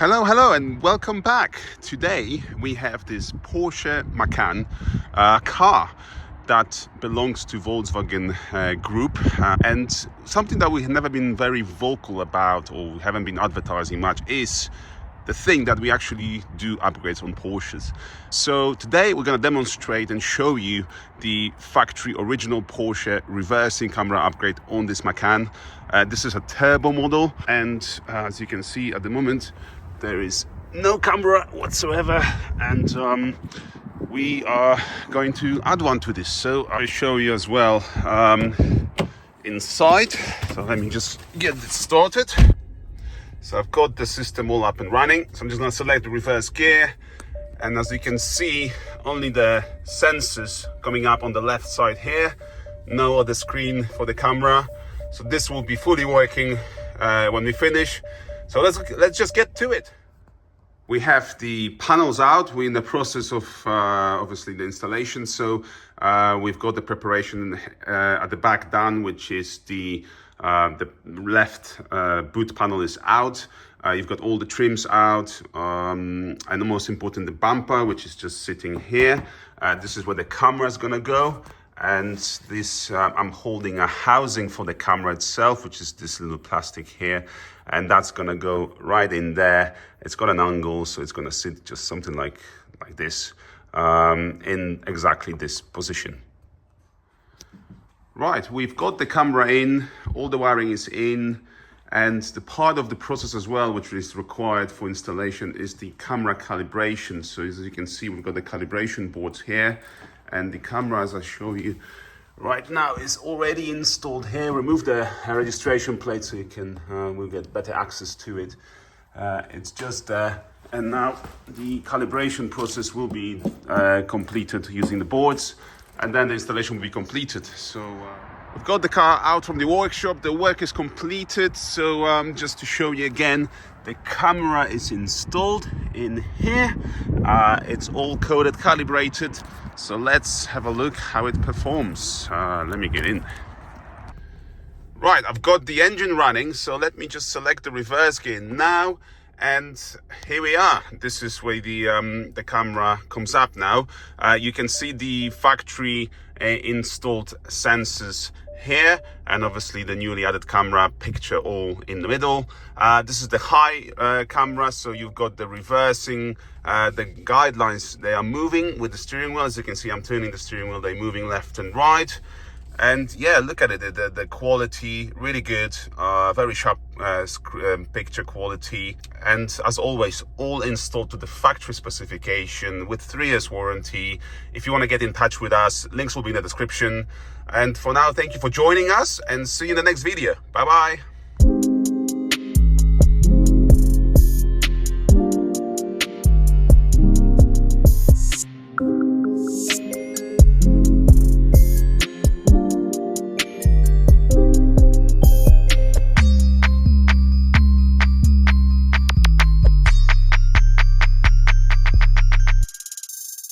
Hello, and welcome back. Today we have this Porsche Macan car that belongs to Volkswagen Group, and something that we have never been very vocal about or haven't been advertising much is the thing that we actually do upgrades on Porsches. So today we're going to demonstrate and show you the factory original Porsche reversing camera upgrade on this Macan. This is a turbo model, and as you can see at the moment there is no camera whatsoever, and we are going to add one to this. So I'll show you as well inside. So let me just get this started. So I've got the system all up and running. So I'm just going to select the reverse gear, and as you can see, only the sensors coming up on the left side here, no other screen for the camera. So this will be fully working when we finish. So let's just get to it. We have the panels out. We're in the process of obviously the installation. So we've got the preparation at the back done, which is the left boot panel is out. You've got all the trims out, and the most important, the bumper, which is just sitting here. This is where the camera is gonna go. And this, I'm holding a housing for the camera itself, which is this little plastic here. And that's gonna go right in there. It's got an angle, so it's gonna sit just something like this, in exactly this position. Right, we've got the camera in, all the wiring is in, and the part of the process as well, which is required for installation, is the camera calibration. So as you can see, we've got the calibration boards here, and the camera, as I show you right now, is already installed here. Remove the registration plate so you can we'll get better access to it. It's just there, and now the calibration process will be completed using the boards, and then the installation will be completed. So we've got the car out from the workshop. The work is completed. So just to show you again, the camera is installed in here. It's all coded, calibrated. So let's have a look how it performs. Let me get in. Right, I've got the engine running. So let me just select the reverse gear now. And here we are. This is where the camera comes up now. You can see the factory installed sensors here, and obviously the newly added camera picture all in the middle. This is the high camera, so you've got the reversing, the guidelines, they are moving with the steering wheel. As you can see, I'm turning the steering wheel, they're moving left and right. And yeah, look at it, the quality, really good, very sharp picture quality. And as always, all installed to the factory specification with 3 years warranty. If you want to get in touch with us, links will be in the description. And for now, thank you for joining us, and see you in the next video. Bye-bye.